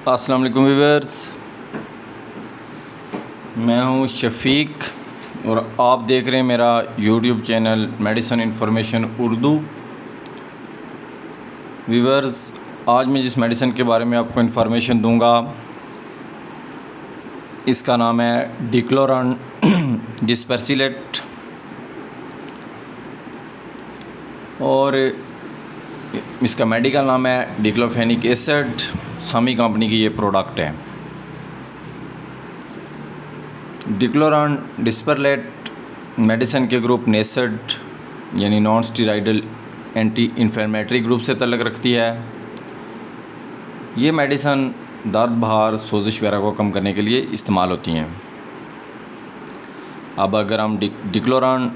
अस्सलाम वालेकुम व्यूअर्स, मैं हूं शफ़ीक और आप देख रहे हैं मेरा YouTube channel medicine information Urdu. Viewers, आज मैं जिस मेडिसिन के बारे में आपको इन्फॉर्मेशन दूंगा इसका नाम है डिक्लोरॉन डिस्पर्सिलेट और इसका मेडिकल नाम है डिक्लोफेनिक एसिड। सामी कंपनी की ये प्रोडक्ट है। डिक्लोरॉन डिस्पर्सिलेट मेडिसिन के ग्रुप नेसेड यानी non steroidal anti inflammatory group से तल्लुक़ रखती है। ये मेडिसिन दर्द, बुखार, सोजिश वगैरह को कम करने के लिए इस्तेमाल होती हैं। अब अगर हम डिक्लोरॉन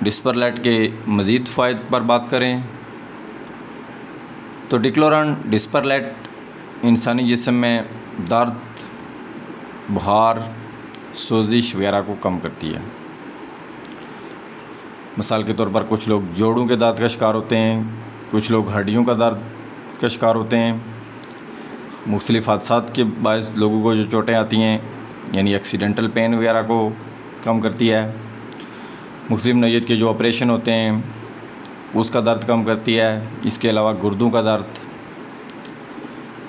डिस्पर्सिलेट के मज़ीद फ़ायदे पर बात करें तो डिक्लोरॉन डिस्पर्सिलेट इंसानी जिस्म में दर्द, बुखार, सोजिश वगैरह को कम करती है। मिसाल के तौर पर कुछ लोग जोड़ों के दर्द का शिकार होते हैं, कुछ लोग हड्डियों का दर्द का शिकार होते हैं। मुख्तलिफ़ हादसात के बायस लोगों को जो चोटें आती हैं यानी एक्सीडेंटल पेन वगैरह को कम करती है। मुख्तलिफ़ नौइयत के जो ऑपरेशन होते हैं उसका दर्द कम करती है। इसके अलावा गुर्दों का दर्द,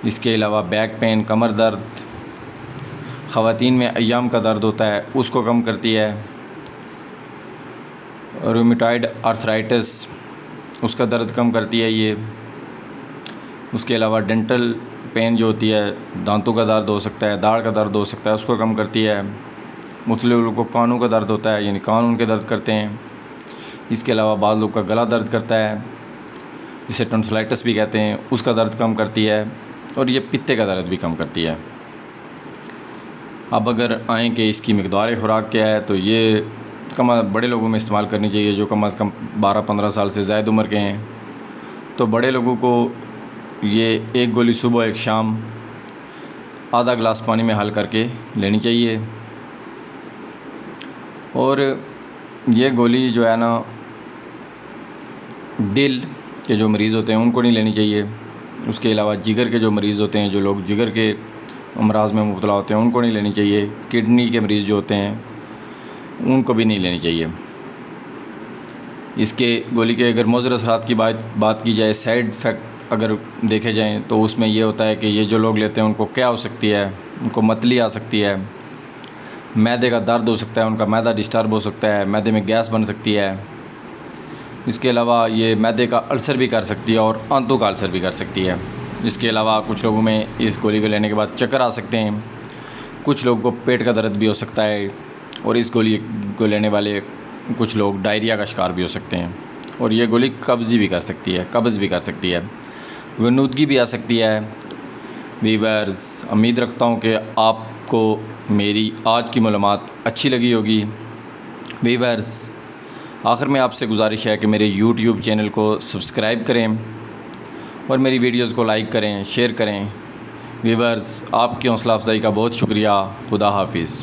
इसके अलावा बैक पेन, कमर दर्द, ख़वातीन में अय्याम का दर्द होता है उसको कम करती है। रूमेटॉइड आर्थराइटिस उसका दर्द कम करती है ये। उसके अलावा डेंटल पेन जो होती है, दांतों का दर्द हो सकता है, दाढ़ का दर्द हो सकता है, उसको कम करती है। मुख्तलिफ़ लोगों को कानों का दर्द होता है यानी कान उनके दर्द करते हैं। इसके अलावा बाद लोग का गला दर्द करता है जिसे टॉन्सिलाइटिस भी कहते हैं, उसका दर्द कम करती है। और ये पित्ते का दर्द भी कम करती है। अब अगर आएँ कि इसकी मकदार खुराक क्या है तो ये बड़े लोगों में इस्तेमाल करनी चाहिए जो कम अज़ कम 12-15 साल से ज़ायद उम्र के हैं। तो बड़े लोगों को ये एक गोली सुबह एक शाम आधा गिलास पानी में हल करके लेनी चाहिए। और ये गोली जो है ना दिल के जो मरीज़ होते हैं उनको नहीं लेनी चाहिए। उसके अलावा जिगर के जो मरीज़ होते हैं, जो लोग जिगर के अमराज़ में मुब्तला होते हैं उनको नहीं लेनी चाहिए। किडनी के मरीज़ जो होते हैं उनको भी नहीं लेनी चाहिए। इसके गोली के अगर मुज़र असरात की बात की जाए, साइड इफ़ेक्ट अगर देखे जाएँ तो उसमें ये होता है कि ये जो लोग लेते हैं उनको क्या हो सकती है, उनको मतली आ सकती है, मैदे का दर्द हो सकता है, उनका मैदा डिस्टर्ब हो सकता है, मैदे में गैस बन सकती है। इसके अलावा ये मैदे का अल्सर भी कर सकती है और आंतों का अल्सर भी कर सकती है। इसके अलावा कुछ लोगों में इस गोली को लेने के बाद चक्कर आ सकते हैं। कुछ लोगों को पेट का दर्द भी हो सकता है और इस गोली को लेने वाले कुछ लोग डायरिया का शिकार भी हो सकते हैं। और ये गोली कब्ज़ भी कर सकती है, गनुदगी भी आ सकती है। वीवर्स, उम्मीद रखता हूँ कि आपको मेरी आज की मालूमात अच्छी लगी होगी। वीवर्स, आखिर में आपसे गुजारिश है कि मेरे यूट्यूब चैनल को सब्सक्राइब करें और मेरी वीडियोज़ को लाइक करें, शेयर करें। वीवर्स, आपकी हौसला अफजाई का बहुत शुक्रिया। खुदा हाफिज़।